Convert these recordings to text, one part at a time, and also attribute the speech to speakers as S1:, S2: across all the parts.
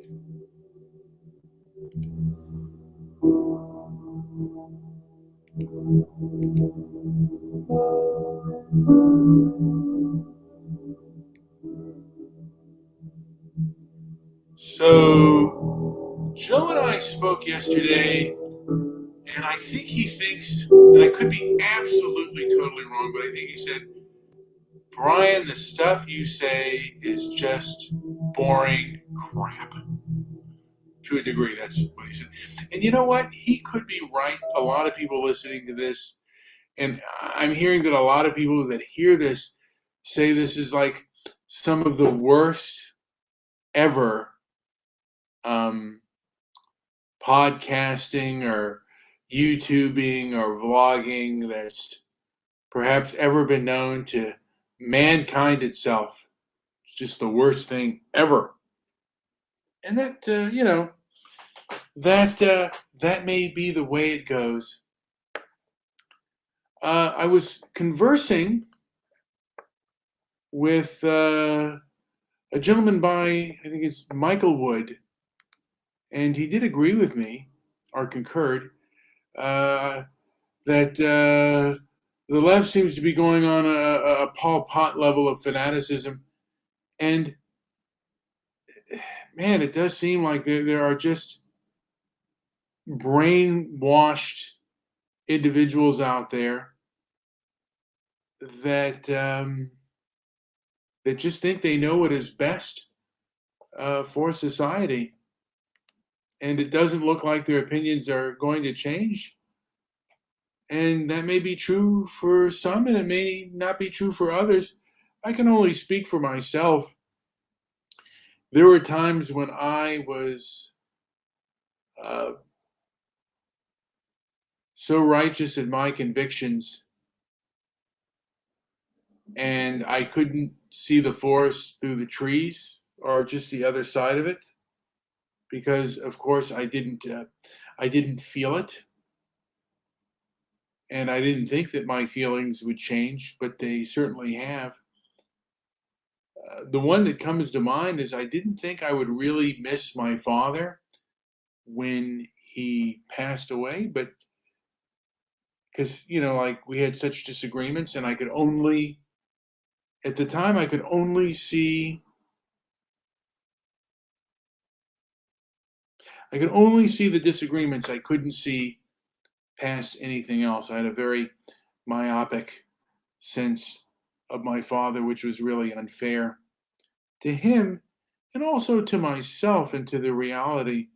S1: So, Joe and I spoke yesterday, and I think he thinks, and I could be absolutely totally wrong, but I think he said, Brian, the stuff you say is just boring crap. To a degree, that's what he said. And you know what? He could be right. A lot of people listening to this, and I'm hearing that a lot of people that hear this say this is like some of the worst ever um, podcasting or YouTubing or vlogging that's perhaps ever been known to mankind itself. It's just the worst thing ever. And that, that may be the way it goes. I was conversing with a gentleman by, I think it's Michael Wood, and he did agree with me, or concurred, that the left seems to be going on a Pol Pot level of fanaticism. And man, it does seem like there are just brainwashed individuals out there that that just think they know what is best for society, and it doesn't look like their opinions are going to change. And that may be true for some, and it may not be true for others. I can only speak for myself. There were times when I was uh, so righteous in my convictions, and I couldn't see the forest through the trees or just the other side of it, because, of course, I didn't feel it, and I didn't think that my feelings would change, but they certainly have. The one that comes to mind is I didn't think I would really miss my father when he passed away, but because, like we had such disagreements, and at the time, I could only see the disagreements. I couldn't see past anything else. I had a very myopic sense of my father, which was really unfair to him and also to myself and to the reality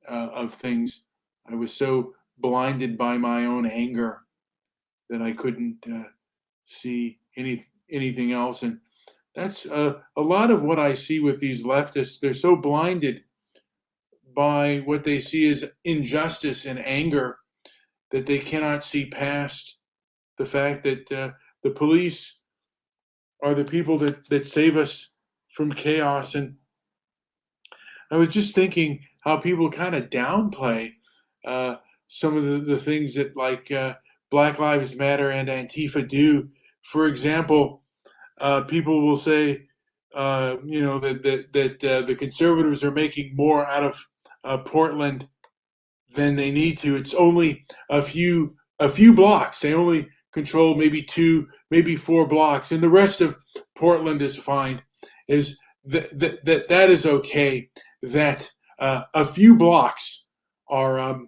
S1: of things. I was so blinded by my own anger that I couldn't see anything else. And that's a lot of what I see with these leftists. They're so blinded by what they see as injustice and anger that they cannot see past the fact that the police are the people that save us from chaos. And I was just thinking how people kind of downplay some of the things that like Black Lives Matter and Antifa do. For example, people will say, that the conservatives are making more out of Portland than they need to. It's only a few blocks. They only control maybe 2, maybe 4 blocks, and the rest of Portland is fine. Is that is okay? That a few blocks are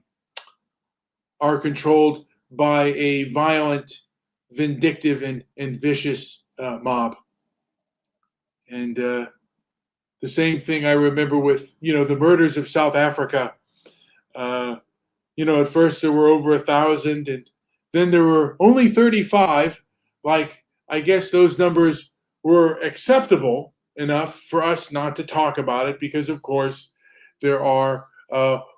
S1: controlled by a violent, vindictive, and vicious mob. And the same thing I remember with the murders of South Africa. At first there were over 1,000, and then there were only 35. Like, I guess those numbers were acceptable enough for us not to talk about it, because of course there are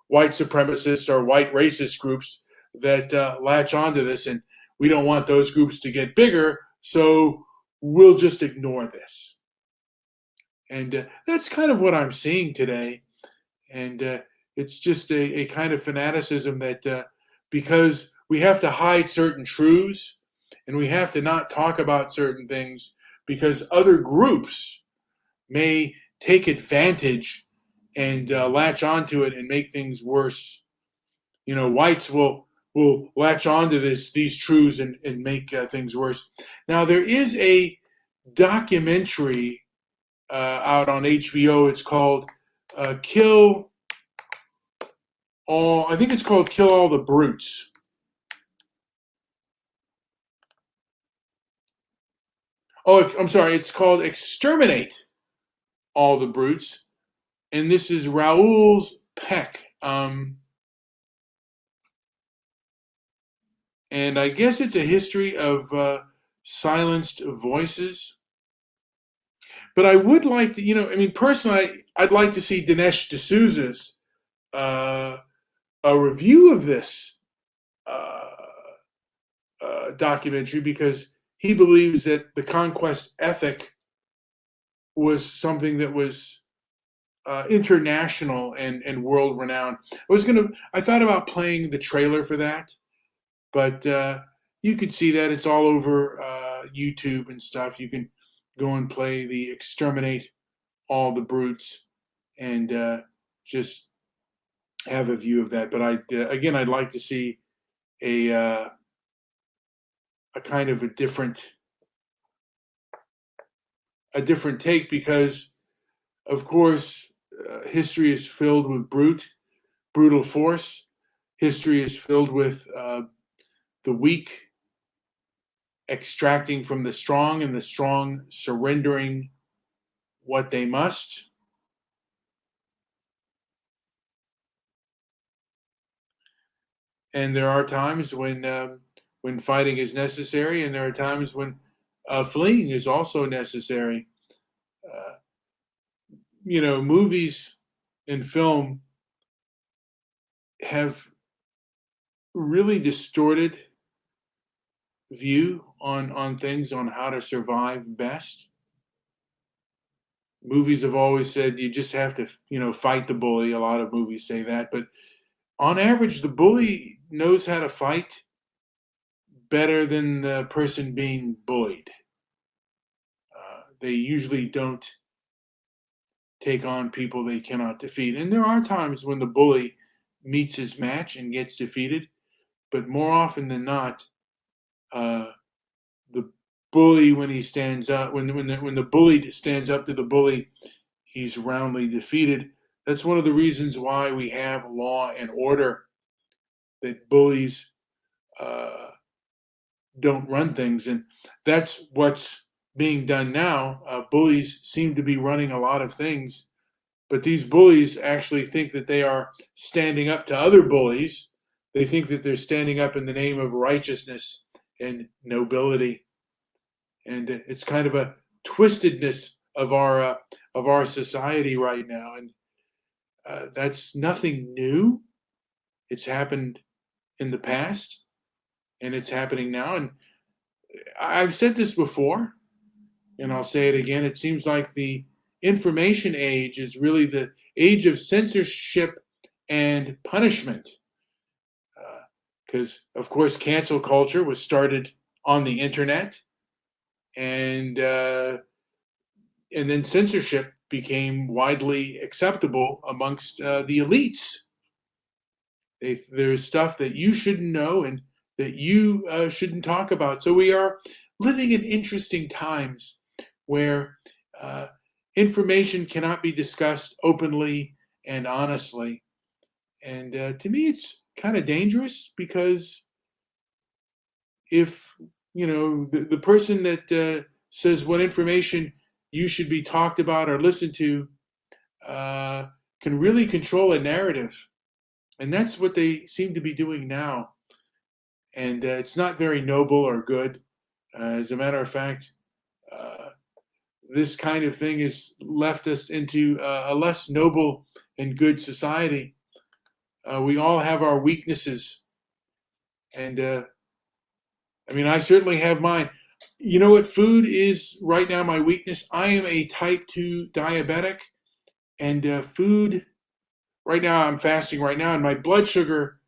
S1: white supremacists or white racist groups that latch onto this, and we don't want those groups to get bigger, so we'll just ignore this. And that's kind of what I'm seeing today. And it's just a kind of fanaticism that because we have to hide certain truths and we have to not talk about certain things because other groups may take advantage and latch onto it and make things worse. Whites will latch onto these truths and make things worse. Now there is a documentary out on HBO. It's called Kill All. I think it's called Kill All the Brutes. Oh, I'm sorry. It's called Exterminate All the Brutes, and this is Raoul's Peck. And I guess it's a history of silenced voices. But I would like to, personally, I'd like to see Dinesh D'Souza's uh, a review of this uh, documentary, because he believes that the conquest ethic was something that was international and world renowned. I thought about playing the trailer for that, but you could see that it's all over YouTube and stuff. You can go and play the Exterminate All the Brutes and just have a view of that. But I'd like to see a kind of a different take, because of course history is filled with brutal force. History is filled with the weak extracting from the strong, and the strong surrendering what they must. And there are times when fighting is necessary, and there are times when fleeing is also necessary. Uh, Movies and film have really distorted view on things, on how to survive best. Movies have always said you just have to, fight the bully. A lot of movies say that, but on average, the bully knows how to fight better than the person being bullied. They usually don't take on people they cannot defeat. And there are times when the bully meets his match and gets defeated, but more often than not, the bully, when he stands up, when the bully stands up to the bully, he's roundly defeated. That's one of the reasons why we have law and order, that bullies don't run things, and that's what's being done now. Bullies seem to be running a lot of things, but these bullies actually think that they are standing up to other bullies. They think that they're standing up in the name of righteousness and nobility, and it's kind of a twistedness of our society right now, and that's nothing new. It's happened in the past, and it's happening now. And I've said this before, and I'll say it again. It seems like the information age is really the age of censorship and punishment. Because, of course, cancel culture was started on the internet, and then censorship became widely acceptable amongst the elites. There's stuff that you shouldn't know and that you shouldn't talk about. So we are living in interesting times where information cannot be discussed openly and honestly. And to me, it's kind of dangerous, because if, the person that says what information you should be talked about or listened to can really control a narrative. And that's what they seem to be doing now. And it's not very noble or good. As a matter of fact, this kind of thing has left us into a less noble and good society. We all have our weaknesses. And I certainly have mine. You know what food is right now my weakness? I am a type 2 diabetic, and food, right now I'm fasting right now, and my blood sugar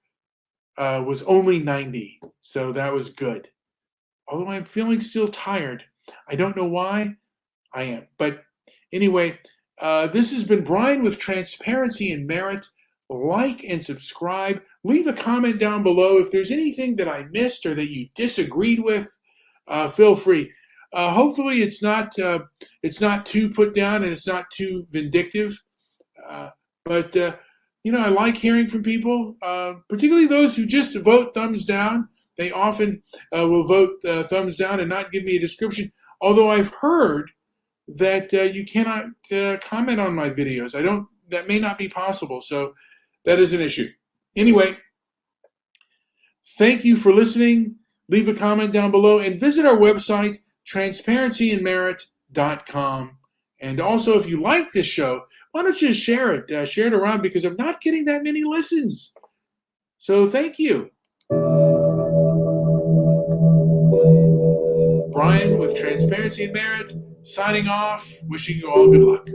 S1: was only 90. So that was good. Although I'm feeling still tired. I don't know why I am. But anyway, This has been Brian with Transparency and Merit. Like and subscribe. Leave a comment down below. If there's anything that I missed or that you disagreed with, feel free. Hopefully, it's not too put down and it's not too vindictive. But I like hearing from people, particularly those who just vote thumbs down. They often will vote thumbs down and not give me a description. Although I've heard that you cannot comment on my videos. That may not be possible, so that is an issue. Anyway, thank you for listening. Leave a comment down below and visit our website, transparencyandmerit.com. And also, if you like this show, why don't you share it? Share it around, because I'm not getting that many listens. So thank you. Brian with Transparency and Merit, signing off, wishing you all good luck.